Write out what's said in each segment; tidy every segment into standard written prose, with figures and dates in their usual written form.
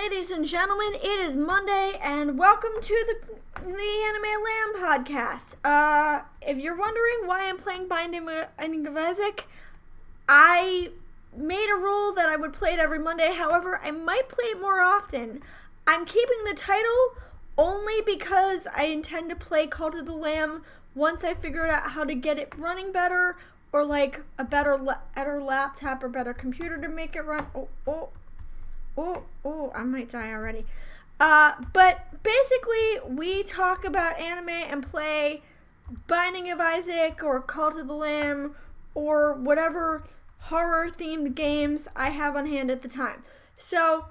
ladies and gentlemen, it is Monday, and welcome to the Anime Lamb podcast. If you're wondering why I'm playing Binding of Isaac, I made a rule that I would play it every Monday. However, I might play it more often. I'm keeping the title only because I intend to play Cult of the Lamb once I figure out how to get it running better, or like a better laptop or better computer to make it run. I might die already. But basically, we talk about anime and play Binding of Isaac or Cult of the Lamb or whatever horror-themed games I have on hand at the time. So,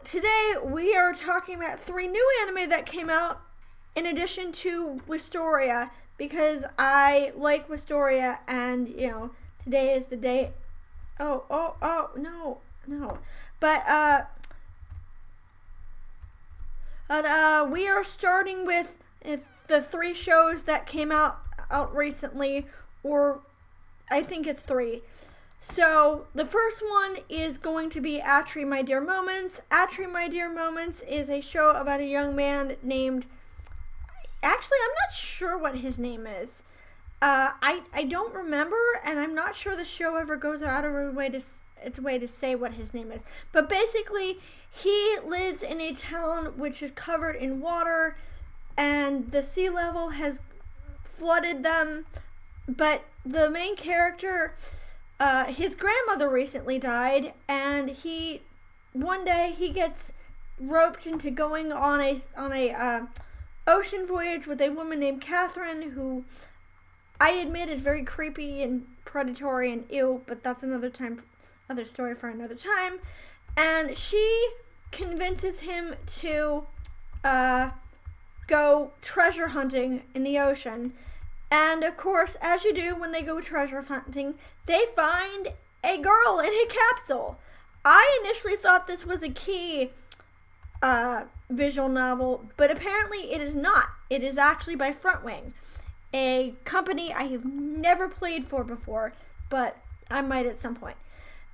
today we are talking about 3 new anime that came out in addition to Wistoria, because I like Wistoria, and, today is the day. No. But we are starting with the 3 shows that came out recently, or I think it's 3. So the first one is going to be Atri My Dear Moments. Atri My Dear Moments is a show about a young man named... Actually, I'm not sure what his name is. I don't remember, and I'm not sure the show ever goes out of its way to say what his name is. But basically, he lives in a town which is covered in water, and the sea level has flooded them. But the main character, his grandmother recently died, and one day he gets roped into going on a ocean voyage with a woman named Catherine, who I admit is very creepy and predatory and ew, but that's another story for another time. And she convinces him to go treasure hunting in the ocean. And of course, as you do when they go treasure hunting, they find a girl in a capsule. I initially thought this was a key visual novel, but apparently it is not. It is actually by Frontwing, a company I have never played for before, but I might at some point.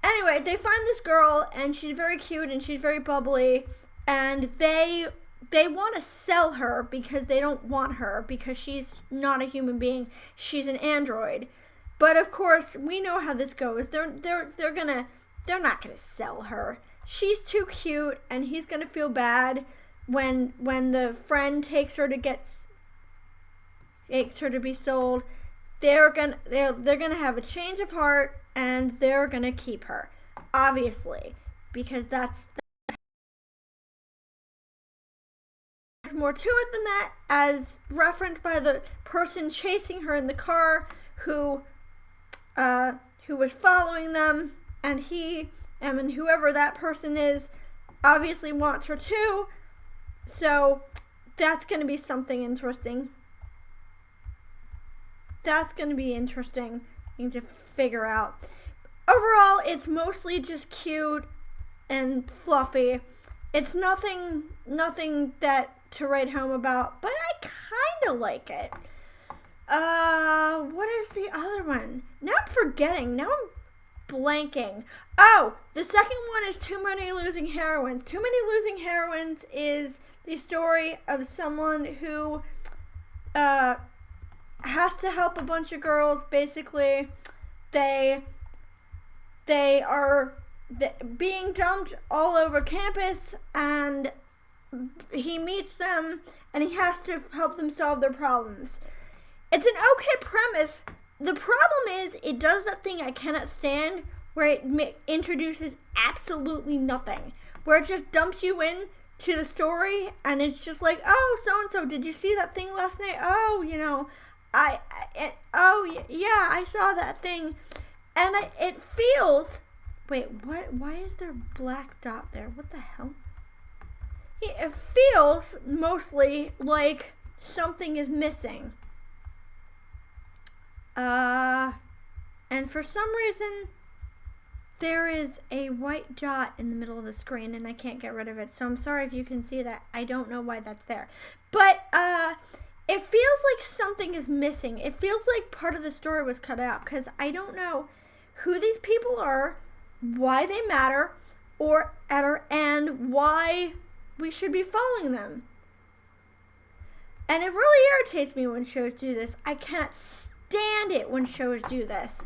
Anyway, they find this girl, and she's very cute, and she's very bubbly, and they want to sell her because they don't want her, because she's not a human being. She's an android. But of course, we know how this goes. They're not gonna sell her. She's too cute, and he's gonna feel bad when the friend takes her to be sold. They're gonna have a change of heart, and they're gonna keep her, obviously, because there's more to it than that, as referenced by the person chasing her in the car, who was following them, and whoever that person is obviously wants her too. So that's going to be something interesting. That's going to be interesting to figure out. Overall, it's mostly just cute and fluffy. It's nothing that to write home about, but I kind of like it. What is the other one? Now I'm forgetting. Now I'm blanking. Oh, the second one is Too Many Losing Heroines. Too Many Losing Heroines is the story of someone who has to help a bunch of girls. Basically, they are being dumped all over campus, and he meets them, and he has to help them solve their problems. It's an okay premise. The problem is, it does that thing I cannot stand, where it introduces absolutely nothing. Where it just dumps you in to the story, and it's just like, oh, so-and-so, did you see that thing last night? Oh, yeah, I saw that thing. And it feels... Wait, what? Why is there a black dot there? What the hell? It feels mostly like something is missing. And for some reason, there is a white dot in the middle of the screen, and I can't get rid of it. So I'm sorry if you can see that. I don't know why that's there. But, it feels like something is missing. It feels like part of the story was cut out, because I don't know who these people are, why they matter, and why we should be following them. And it really irritates me when shows do this. I can't stand it when shows do this.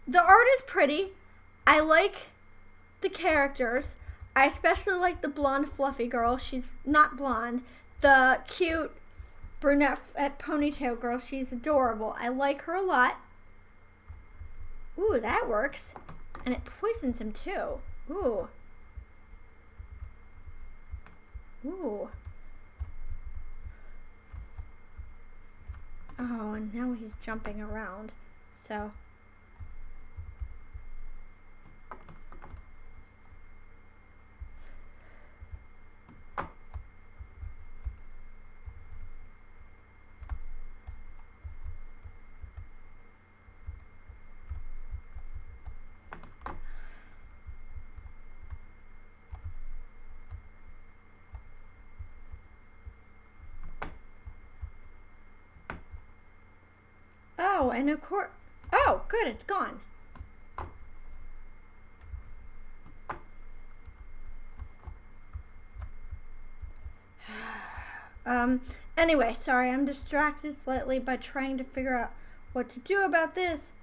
The art is pretty. I like the characters. I especially like the blonde fluffy girl. She's not blonde. The cute brunette ponytail girl. She's adorable. I like her a lot. Ooh, that works. And it poisons him too. Ooh. Ooh. Oh, and now he's jumping around. So. Oh, and of course. Oh, good, it's gone. Anyway, sorry, I'm distracted slightly by trying to figure out what to do about this.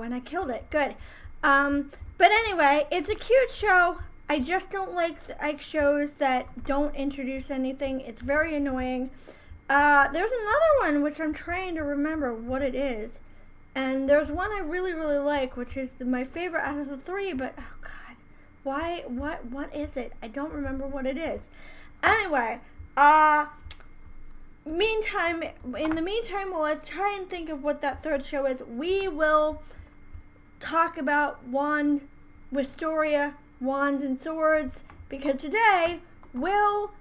And I killed it. Good. But anyway, it's a cute show. I just don't like shows that don't introduce anything. It's very annoying. There's another one which I'm trying to remember what it is. And there's one I really, really like, which is my favorite out of the three, but oh god. Why what is it? I don't remember what it is. Anyway, in the meantime, while I try and think of what that third show is, we will talk about Wisteria, Wands and Swords, because today Will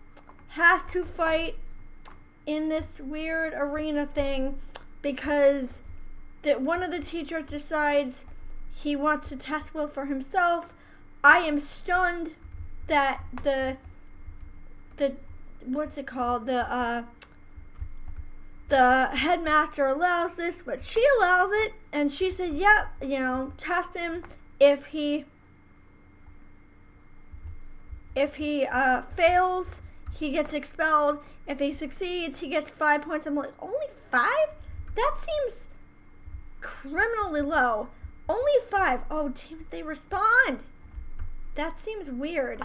has to fight in this weird arena thing because one of the teachers decides he wants to test Will for himself. I am stunned that the what's it called? The headmaster allows this, but she allows it, and she said, yep, test him. If he fails, he gets expelled. If he succeeds, he gets 5 points. I'm like, only 5? That seems criminally low. Only 5. Oh, damn it, they respond. That seems weird.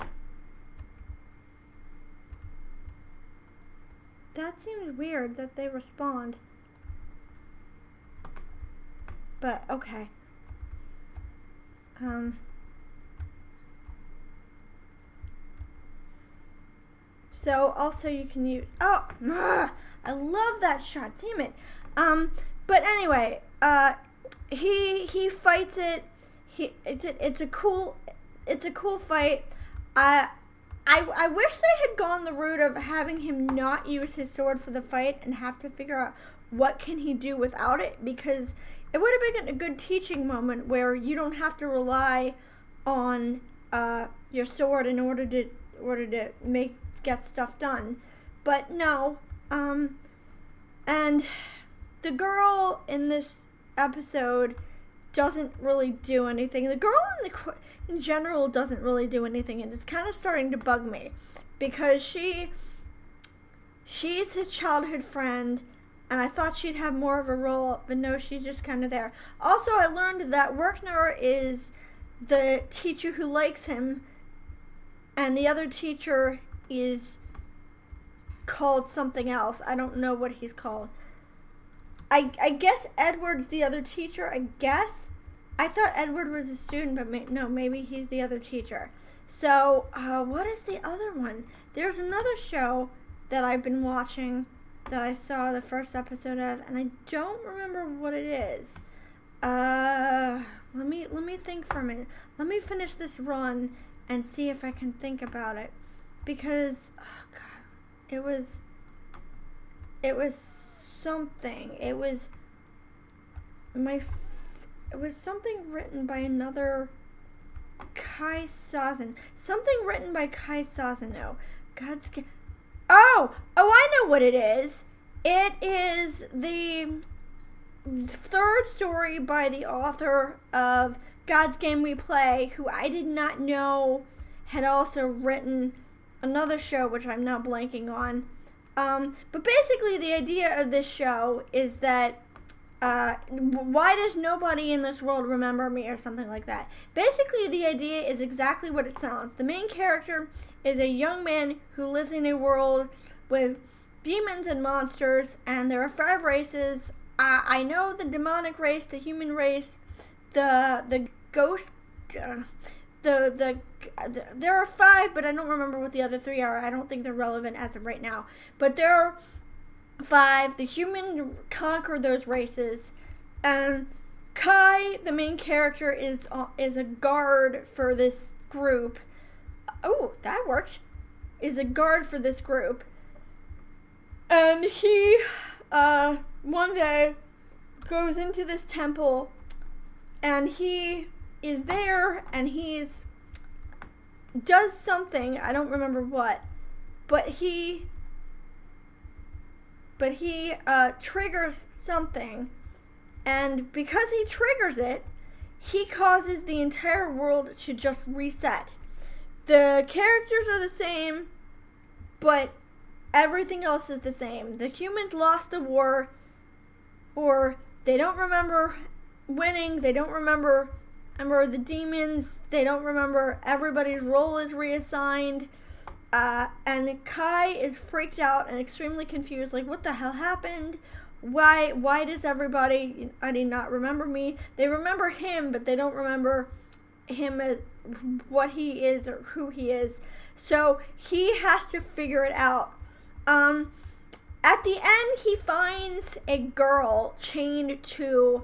That seems weird that they respond. But, okay. So, also you can use... Oh! I love that shot. Damn it. But anyway, he fights it. It's a cool fight. I wish they had gone the route of having him not use his sword for the fight and have to figure out what can he do without it, because it would have been a good teaching moment where you don't have to rely on your sword in order to get stuff done. But no, and the girl in this episode doesn't really do anything. The girl in general doesn't really do anything, and it's kind of starting to bug me because she's his childhood friend, and I thought she'd have more of a role, but no, she's just kind of there. Also, I learned that Werkner is the teacher who likes him, and the other teacher is called something else. I don't know what he's called. I guess Edward's the other teacher, I guess. I thought Edward was a student, but no, maybe he's the other teacher. So, what is the other one? There's another show that I've been watching that I saw the first episode of, and I don't remember what it is. Let me think for a minute. Let me finish this run and see if I can think about it. Because, oh god, it was something. It was it was something written by another Kai Sazan. Something written by Kai Sazano. God's Game. Oh, I know what it is. It is the third story by the author of God's Game We Play, who I did not know had also written another show, which I'm now blanking on. But basically the idea of this show is that why does nobody in this world remember me, or something like that. Basically, the idea is exactly what it sounds. The main character is a young man who lives in a world with demons and monsters, and there are 5 races. I know the demonic race, the human race, the ghost, there are 5, but I don't remember what the other 3 are. I don't think they're relevant as of right now. But there are 5. The humans conquer those races, and Kai, the main character, is a guard for this group. Oh, that worked. Is a guard for this group, and he one day goes into this temple, and he is there, and does something. I don't remember what, but he triggers something, and because he triggers it, he causes the entire world to just reset. The characters are the same, but everything else is the same. The humans lost the war, or they don't remember winning, they don't remember the demons, they don't remember, everybody's role is reassigned. And Kai is freaked out and extremely confused, like, what the hell happened? Why does everybody not remember me? They remember him, but they don't remember him as what he is or who he is. So he has to figure it out. At the end, he finds a girl chained to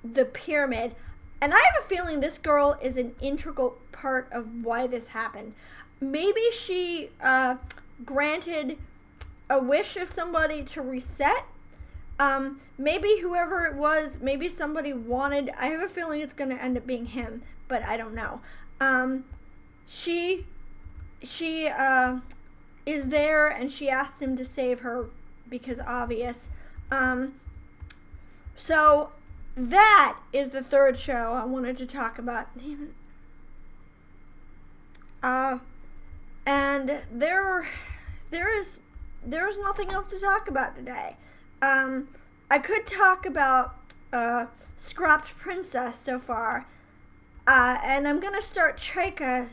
the pyramid, and I have a feeling this girl is an integral part of why this happened. Maybe she granted a wish of somebody to reset. Maybe whoever it was, maybe somebody wanted, I have a feeling it's going to end up being him, but I don't know. She is there, and she asks him to save her because obvious. So that is the third show I wanted to talk about. And there's nothing else to talk about today. I could talk about Scrapped Princess so far, and I'm gonna start Chaika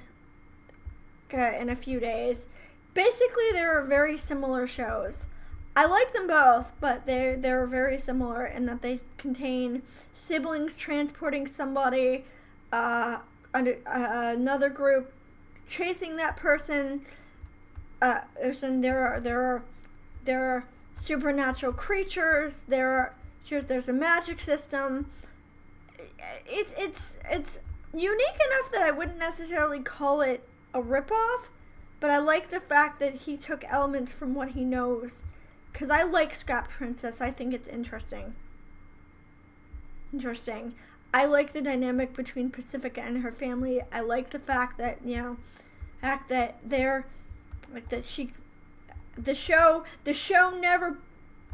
in a few days. Basically, they're very similar shows. I like them both, but they're very similar in that they contain siblings transporting somebody, another group chasing that person. There are supernatural creatures. There's a magic system. It's unique enough that I wouldn't necessarily call it a ripoff, but I like the fact that he took elements from what he knows. Because I like Scrapped Princess. I think it's interesting. I like the dynamic between Pacifica and her family. I like the fact that, the show never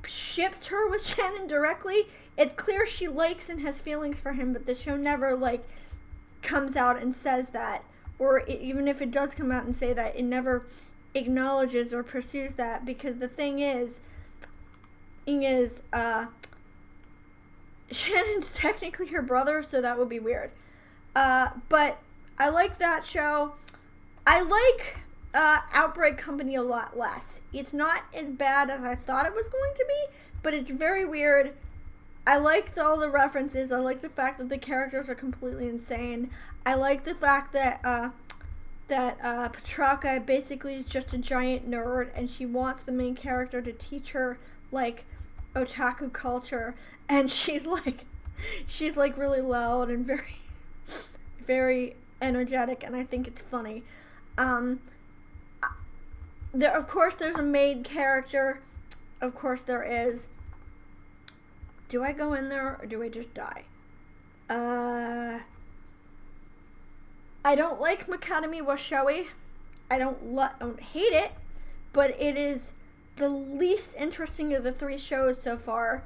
ships her with Shannon directly. It's clear she likes and has feelings for him, but the show never, comes out and says that. Or even if it does come out and say that, it never acknowledges or pursues that, because the thing is, Shannon's technically her brother, so that would be weird. But I like that show. I like Outbreak Company a lot less. It's not as bad as I thought it was going to be, but it's very weird. I like all the references. I like the fact that the characters are completely insane. I like the fact that Petrarca basically is just a giant nerd, and she wants the main character to teach her, otaku culture, and she's really loud and very, very energetic, and I think it's funny. Of course, there's a maid character. Of course, there is. Do I go in there, or do I just die? I don't like Makadami wa Shoei. I don't hate it, but it is the least interesting of the three shows so far.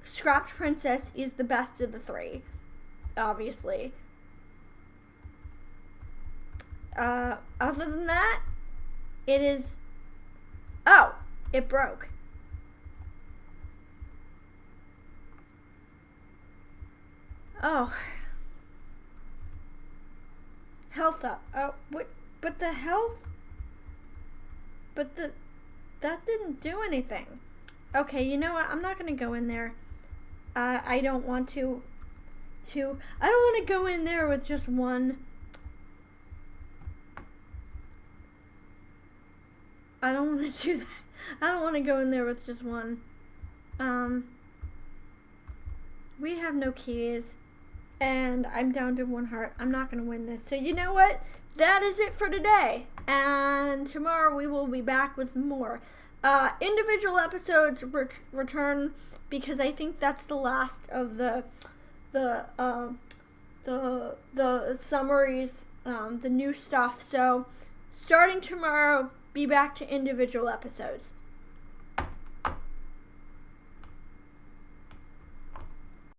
Scrapped Princess is the best of the three, obviously. Other than that, it is... Oh, it broke. Oh. Health up. Oh, wait, but the health... But that didn't do anything. Okay, you know what? I'm not going to go in there. I don't want to... I don't want to go in there with just one... I don't want to do that. I don't want to go in there with just one. We have no keys. And I'm down to 1 heart. I'm not going to win this. So you know what? That is it for today. And tomorrow we will be back with more. Individual episodes return because I think that's the last of the summaries, the new stuff. So starting tomorrow, be back to individual episodes.